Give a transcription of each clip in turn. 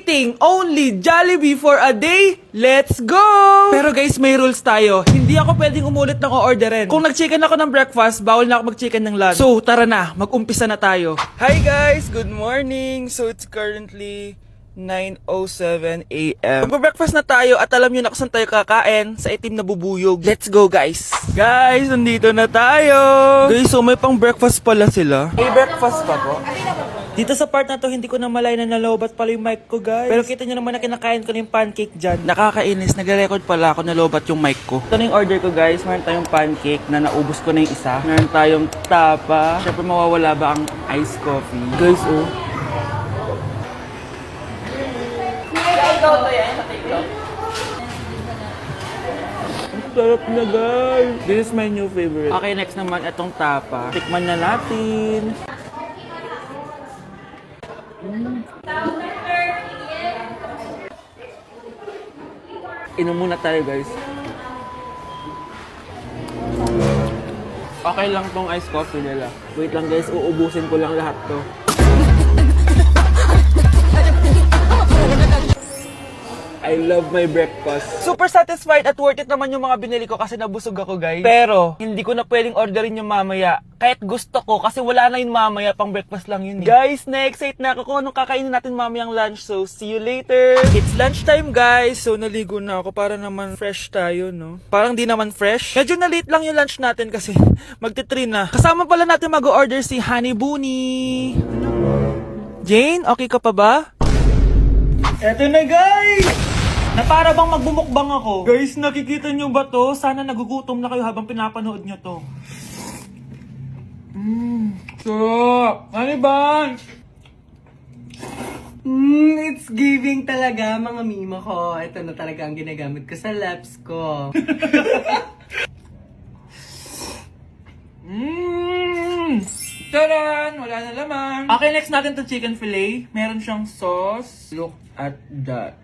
eating only Jollibee for a day? Let's go! Pero guys, may rules tayo. Hindi ako pwedeng umulit ng o-orderin. Kung nag-chicken ako ng breakfast, bawal na ako mag-chicken ng lunch. So, tara na, mag-umpisa na tayo. Hi guys! Good morning! So, it's currently 9:07 a.m. Magpa-breakfast na tayo at alam nyo na kung saan tayo kakain, sa itim na bubuyog. Let's go guys! Guys, nandito na tayo! Guys, so may pang breakfast pala sila. May breakfast pa po? Dito sa part na to, hindi ko na malay na nalobat pala yung mic ko, guys. Pero kita nyo naman na kinakain ko na yung pancake dyan. Nakakainis, nagre-record pala ako nalobat yung mic ko. Ito na yung order ko, guys. Meron tayong pancake na naubos ko na yung isa. Meron tayong tapa. Siyempre, mawawala ba ang iced coffee? Guys, oh. Sarap na, guys. This is my new favorite. Okay, next naman, itong tapa. Tikman na natin. Inom muna tayo, guys. Okay lang tong iced coffee nila. Wait lang, guys. Uubusin ko lang lahat to. I love my breakfast. Super satisfied at worth it naman yung mga binili ko kasi nabusog ako, guys. Pero, hindi ko na pwedeng orderin yung mamaya. Kahit gusto ko kasi wala na yung mamaya, pang breakfast lang yun. Guys, na-excite na ako kung anong kakainin natin mamayang lunch. So, see you later. It's lunchtime, guys. So, naligo na ako para naman fresh tayo, no? Parang di naman fresh. Medyo na-late lang yung lunch natin kasi magti-3 na. Kasama pala natin mag-order si Honey Bunny. Jane, okay ka pa ba? Eto na, guys! Na para bang magbumukbang ako. Guys, nakikita nyo ba to? Sana nagugutom na kayo habang pinapanood nyo to. Sarap! Ano ba? It's giving talaga, mga mima ko. Ito na talaga ang ginagamit ko sa laps ko. Taran! Wala na laman. Okay, next natin to chicken fillet. Meron siyang sauce. Look at that.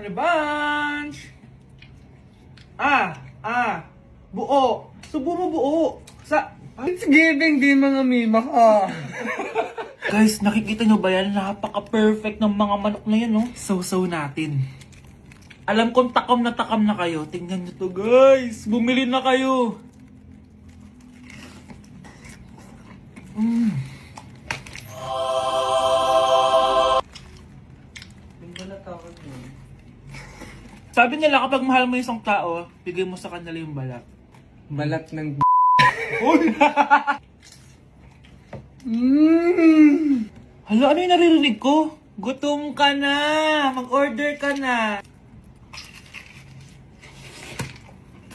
Ano bunch? Buo. Subo mo buo. It's giving din, mga mima ko. Guys, nakikita nyo ba yan? Napaka-perfect ng mga manok na yan, no? So natin. Alam kong takam na kayo. Tingnan nyo to, guys. Bumili na kayo. Sabi nila kapag mahal mo yung isang tao, bigay mo sa kanila yung balat. Balat ng Hala, ano yung naririnig ko? Gutom ka na! Mag-order ka na!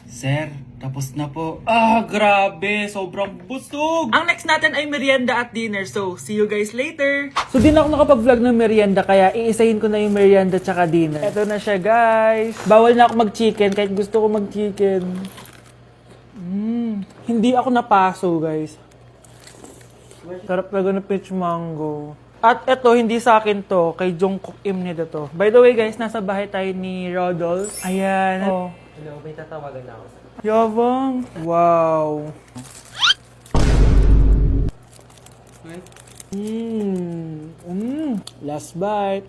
Sir, tapos na po. Grabe! Sobrang busog! Ang next natin ay merienda at dinner. So, see you guys later! So, di na ako nakapag-vlog ng merienda, kaya iisahin ko na yung merienda tsaka dinner. Ito na siya, guys! Bawal na ako mag-chicken kahit gusto ko mag-chicken. Hindi ako napaso, guys. Sarap talaga ng peach mango. At eto, hindi sa akin to. Kay Jungkook Im nito to. By the way, guys, nasa bahay tayo ni Rodolph. Ayan. Oh. Hello, may tatawagan na ako. Yabang. Wow. Last bite.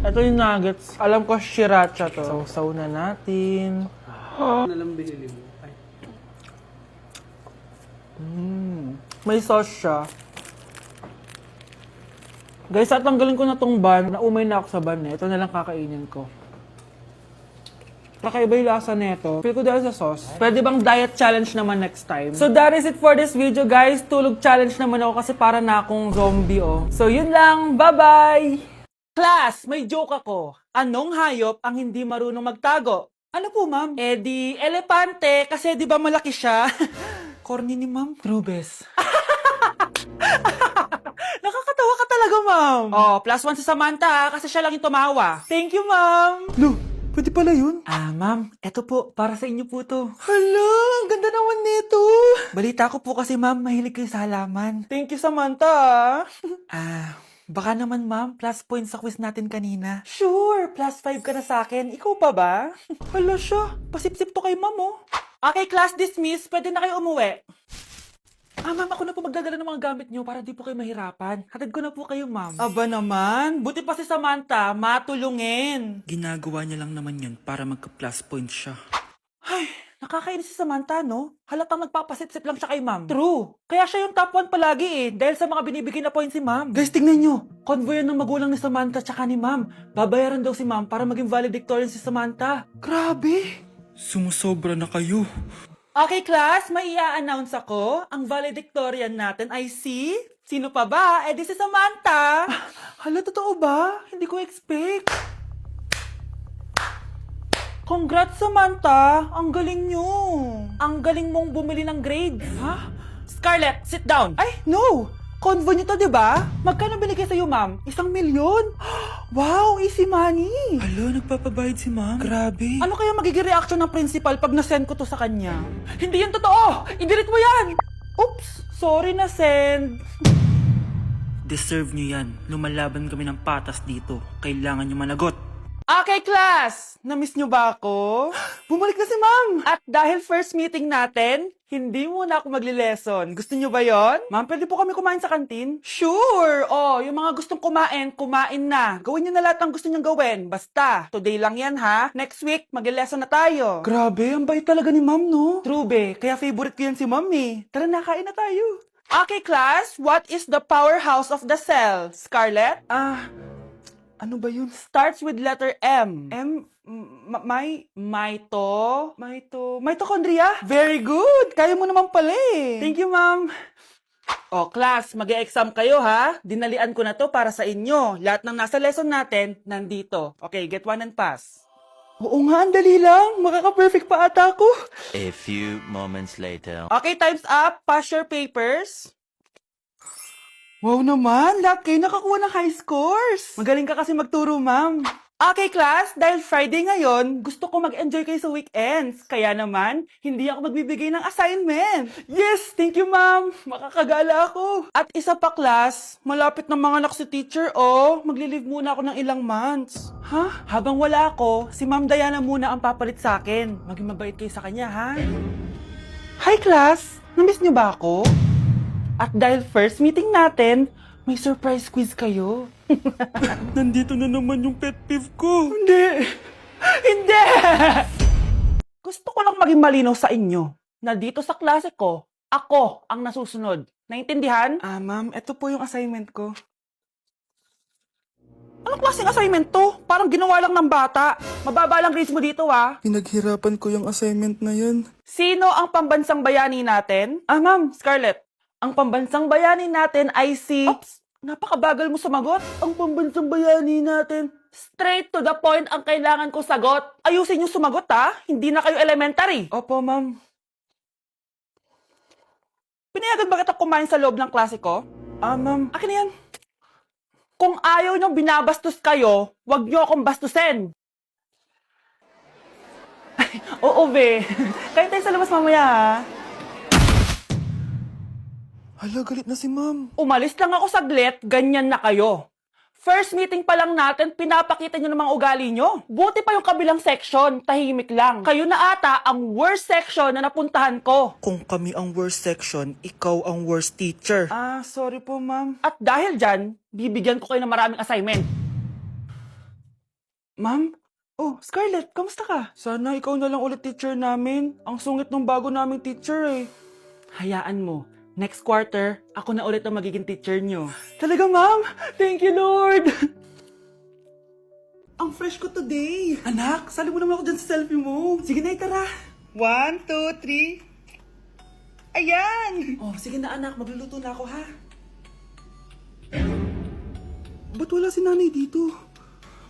Ito yung nuggets. Alam ko, sriracha to. Sausaw na natin. Ano lang binili mo? May sauce siya. Guys, tatanggalin ko na tong bun. Naumay na ako sa bun eh. Ito na lang kakainin ko. Kakaiba yung lasa nito. Feel ko dahil sa sauce. Pwede bang diet challenge naman next time? So that is it for this video, guys. Tulog challenge naman ako kasi para na akong zombie, oh. So yun lang. Bye-bye! Class, may joke ako. Anong hayop ang hindi marunong magtago? Ano po, ma'am? Eh di, elepante. Kasi di ba malaki siya? Corny ni ma'am. Rubes. Nakakatawa ka talaga, ma'am. Oh, +1 sa Samantha kasi siya lang yung tumawa. Thank you, ma'am. Lo, pwede pala yun? Ma'am, eto po, para sa inyo po to. Hala, ang ganda naman nito. Balita ko po kasi, ma'am, mahilig kayo sa halaman. Thank you, Samantha. Baka naman, ma'am, plus points sa quiz natin kanina. Sure, +5 ka na sa akin. Ikaw pa ba? Hala siya, pasip-sip to kay ma'am, oh. Okay, class dismissed. Pwede na kayo umuwi. Ma'am, ako na po magdadala ng mga gamit nyo para di po kayo mahirapan. Hatid ko na po kayo, ma'am. Aba naman, buti pa si Samantha, matulungin. Ginagawa niya lang naman yun para magka-plus point siya. Ay, nakakainis si Samantha, no? Halatang nagpapasip-sip lang siya kay ma'am. True. Kaya siya yung top 1 palagi eh, dahil sa mga binibigay na points si ma'am. Guys, tingnan nyo. Convoy yan ng magulang ni Samantha tsaka ni ma'am. Babayaran daw si ma'am para maging valedictorian si Samantha. Grabe. Sumusobra na kayo. Okay, class, may i-announce ako. Ang valedictorian natin ay si... Sino pa ba? Eh, di si Samantha. Hala, totoo ba? Hindi ko expect. Congrats, Samantha! Ang galing nyo! Ang galing mong bumili ng grades! Ha? Scarlett, sit down! Ay, no! Convo nyo to, diba? Magkano binigay sa'yo, ma'am? 1,000,000? Wow, easy money! Alo, nagpapabayad si ma'am? Grabe! Ano kaya magiging reaction ng principal pag nasend ko to sa kanya? Hindi yan totoo! I-delete mo yan! Oops! Sorry na send! Deserve nyo yan. Lumalaban kami ng patas dito. Kailangan nyo managot. Okay, class! Namiss nyo ba ako? Bumalik na si ma'am! At dahil first meeting natin, hindi muna ako magli-lesson. Gusto nyo ba yon? Ma'am, pwede po kami kumain sa kantin? Sure! Oh, yung mga gustong kumain, kumain na. Gawin nyo na lahat ng gusto nyong gawin. Basta, today lang yan ha. Next week, magli-lesson na tayo. Grabe, ang bait talaga ni ma'am, no? True, be. Kaya favorite ko yan si ma'am eh. Tara na, kain na tayo. Okay, class. What is the powerhouse of the cell? Scarlett? Ano ba yun? Starts with letter M. Mitochondria? Very good! Kaya mo naman pala eh. Thank you, ma'am. O, class, mag-e-exam kayo ha. Dinalian ko na to para sa inyo. Lahat ng nasa lesson natin, nandito. Okay, get one and pass. Oo nga, ang dali lang. Makaka-perfect pa ata ako. A few moments later. Okay, time's up. Pass your papers. Wow naman, lahat kayo nakakuha ng high scores. Magaling ka kasi magturo, ma'am. Okay, class, dahil Friday ngayon, gusto ko mag-enjoy kayo sa weekends. Kaya naman, hindi ako magbibigay ng assignment. Yes, thank you, ma'am. Makakagala ako. At isa pa, class, malapit na mga anak si teacher, oh. Magli-leave muna ako ng ilang months. Ha? Habang wala ako, si Ma'am Diana muna ang papalit sa akin. Maging mabait kayo sa kanya, ha? Hi, class. Namiss niyo ba ako? At dahil first meeting natin, may surprise quiz kayo. Nandito na naman yung pet peeve ko. Hindi! Hindi! Gusto ko lang maging malinaw sa inyo na dito sa klase ko, ako ang nasusunod. Naintindihan? Ma'am, ito po yung assignment ko. Anong klaseng assignment to? Parang ginawa lang ng bata. Mababa lang grades mo dito, ha? Pinaghirapan ko yung assignment na yun. Sino ang pambansang bayani natin? Ma'am, Scarlett. Ang pambansang bayani natin ay si... Oops! Napakabagal mo sumagot. Ang pambansang bayani natin. Straight to the point ang kailangan ko sagot. Ayusin niyo sumagot, ha? Hindi na kayo elementary. Opo, ma'am. Pinayagan ba kita kumain sa loob ng klase ko? Ma'am. Akin na yan. Kung ayaw niyong binabastos kayo, wag niyo akong bastusin. Oo, be. Kain tayo sa labas mamaya, ha? Hala, galit na si ma'am. Umalis lang ako saglit, ganyan na kayo. First meeting pa lang natin, pinapakita nyo ng mga ugali nyo. Buti pa yung kabilang section, tahimik lang. Kayo na ata ang worst section na napuntahan ko. Kung kami ang worst section, ikaw ang worst teacher. Sorry po, ma'am. At dahil dyan, bibigyan ko kayo ng maraming assignment. Ma'am? Oh, Scarlett, kamusta ka? Sana ikaw na lang ulit teacher namin. Ang sungit ng bago naming teacher eh. Hayaan mo. Next quarter, ako na ulit ang magiging teacher nyo. Talaga, ma'am? Thank you, Lord! Ang fresh ko today. Anak, sali mo naman ako dyan sa selfie mo. Sige na, tara. 1, 2, 3. Ayan! Oh, sige na, anak. Magluluto na ako, ha? Ba't wala si nanay dito?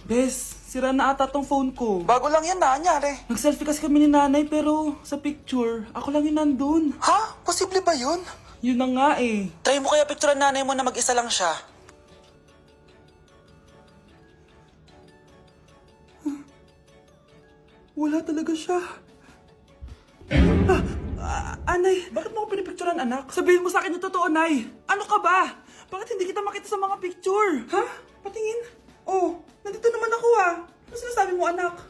Bes, sira na ata tong phone ko. Bago lang yan, nangyari. Nag-selfie kasi kami ni nanay pero sa picture, ako lang yung nandun. Ha? Posible ba yun? Yun na nga eh. Try mo kaya picturean nanay mo na mag-isa lang siya. Wala talaga siya. Anay, bakit mo ako pinipicturean, anak? Sabihin mo sa akin yung totoo, Nay. Ano ka ba? Bakit hindi kita makita sa mga picture? Ha? Patingin. Oh, nandito naman ako Ano sinasabi mo, anak?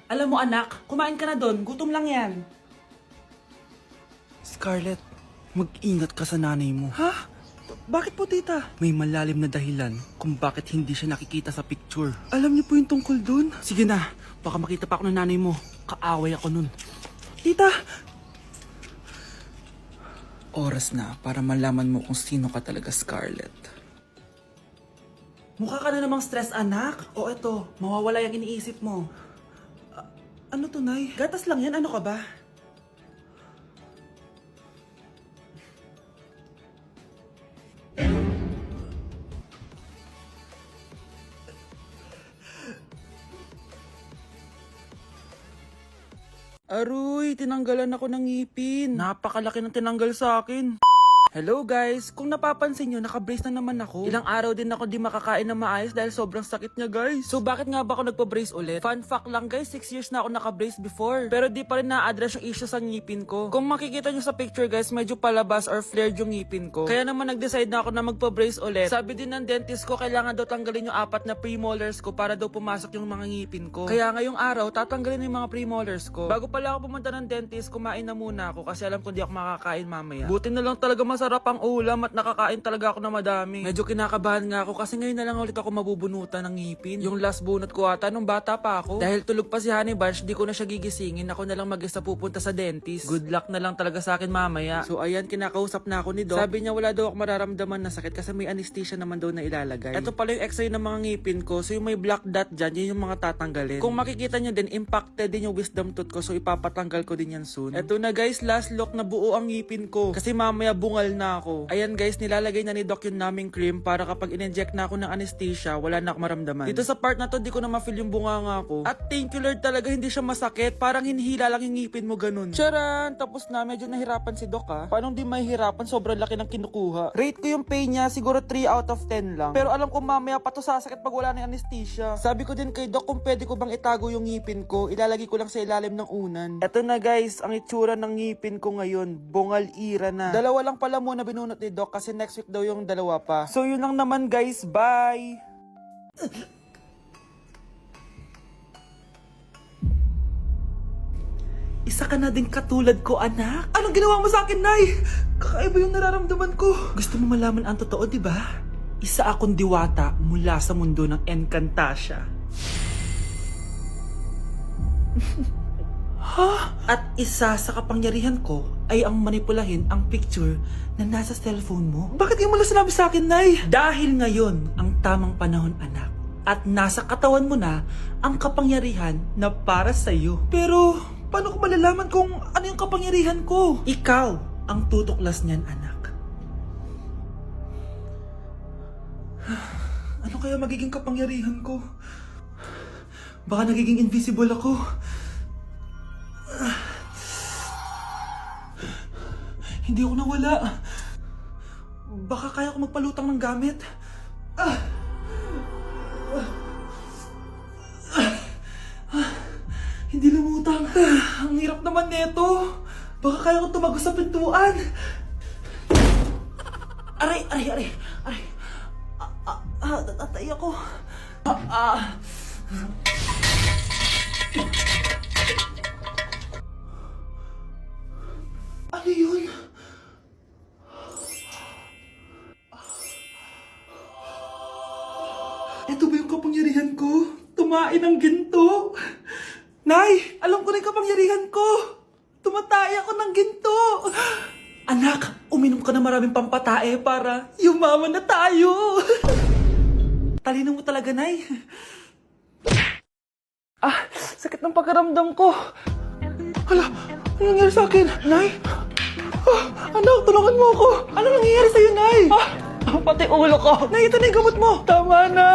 Alam mo, anak, kumain ka na doon. Gutom lang yan. Scarlett, mag-ingat ka sa nanay mo. Ha? Bakit po, tita? May malalim na dahilan kung bakit hindi siya nakikita sa picture. Alam niyo po yung tungkol dun? Sige na, baka makita pa ako ng nanay mo. Kaaway ako nun. Tita! Oras na para malaman mo kung sino ka talaga, Scarlett. Mukha ka na namang stress, anak. O eto, mawawala yung iniisip mo. Ano to, Nay? Gatas lang yan, ano ka ba? Aroy, tinanggalan ako ng ngipin. Napakalaki ng tinanggal sa akin. Hello guys! Kung napapansin nyo, naka-brace na naman ako. Ilang araw din ako di makakain na maayos dahil sobrang sakit niya guys. So bakit nga ba ako nagpa-brace ulit? Fun fact lang guys, 6 years na ako naka-brace before. Pero di pa rin na-address yung issue sa ngipin ko. Kung makikita nyo sa picture guys, medyo palabas or flared yung ngipin ko. Kaya naman nag-decide na ako na magpa-brace ulit. Sabi din ng dentist ko, kailangan daw tanggalin yung 4 na premolars ko para daw pumasok yung mga ngipin ko. Kaya ngayong araw, tatanggalin yung mga premolars ko. Bago pala ako pumunta ng dentist, kumain na muna ako kasi alam ko di ako makakain mamaya. Buti na lang talaga masarap ang ulam at nakakain talaga ako na madami. Medyo kinakabahan nga ako kasi ngayon na lang ulit ako mabubunutan ng ngipin. Yung last bunot ko ata nung bata pa ako. Dahil tulog pa si Honey Bunch, di ko na siya gigisingin. Ako na lang mag-isa pupunta sa dentist. Good luck na lang talaga sa akin mamaya. So ayan, kinakausap na ako ni Doc. Sabi niya wala daw ako mararamdaman na sakit kasi may anesthesia naman daw na ilalagay. Ito pala yung x-ray ng mga ngipin ko. So yung may black dot dyan, yun yung mga tatanggalin. Kung makikita nyo din, impacted din yung wisdom tooth ko. So ipapatanggal ko din yan soon. Ito na guys, last look na buo ang ngipin ko. Kasi mamaya bungal na ako. Ayan guys, nilalagay na ni Doc yung naming cream para kapag in-inject na ako ng anesthesia, wala na ako maramdaman. Dito sa part na to, di ko na ma-feel yung bunganga ko. At thank you Lord talaga, hindi siya masakit. Parang hinihila lang yung ngipin mo ganun. Charan! Tapos na, medyo nahirapan si Doc ha. Paano di mahihirapan? Sobrang laki ng kinukuha. Rate ko yung pain niya, siguro 3 out of 10 lang. Pero alam ko mamaya pa to sasakit pag wala na yung anesthesia. Sabi ko din kay Doc kung pwede ko bang itago yung ngipin ko, ilalagay ko lang sa ilalim ng unan. Eto na guys, ang itsura ng ngipin ko ngayon, bungal ira na. Dalawa lang pala muna binunot ni Doc kasi next week daw yung dalawa pa. So yun lang naman guys, bye! Isa ka na din katulad ko, anak. Anong ginawa mo sa akin, Nay? Kakaiba yung nararamdaman ko. Gusto mo malaman ang totoo, di ba? Isa akong diwata mula sa mundo ng Encantasia. Ha? At isa sa kapangyarihan ko ay ang manipulahin ang picture na nasa cellphone mo. Bakit yung mo lang sinabi sa akin, Nay? Dahil ngayon ang tamang panahon, anak. At nasa katawan mo na ang kapangyarihan na para sa'yo. Pero, paano ko malalaman kung ano yung kapangyarihan ko? Ikaw ang tutuklas niyan, anak. Ano kaya magiging kapangyarihan ko? Baka nagiging invisible ako. Hindi ako nawala. Baka kaya ko magpalutang ng gamit. Hindi lumutang. Ang hirap naman neto. Baka kaya ko tumagos sa pintuan. Aray. Tatay ako. Ano yun? Ito ba yung kapangyarihan ko? Tumain ng ginto? Nay! Alam ko na yung kapangyarihan ko! Tumatay ako ng ginto! Anak, uminom ka na maraming pampatae para yumaman na tayo! Talino mo talaga, Nay. Sakit ng pagkaramdam ko. Hala, ano nangyari sa akin? Nay? Anak, tulungan mo ako. Ano nangyayari sa'yo, Nay? Pati ulo ko. Nay, ito na yung gamot mo. Tama na.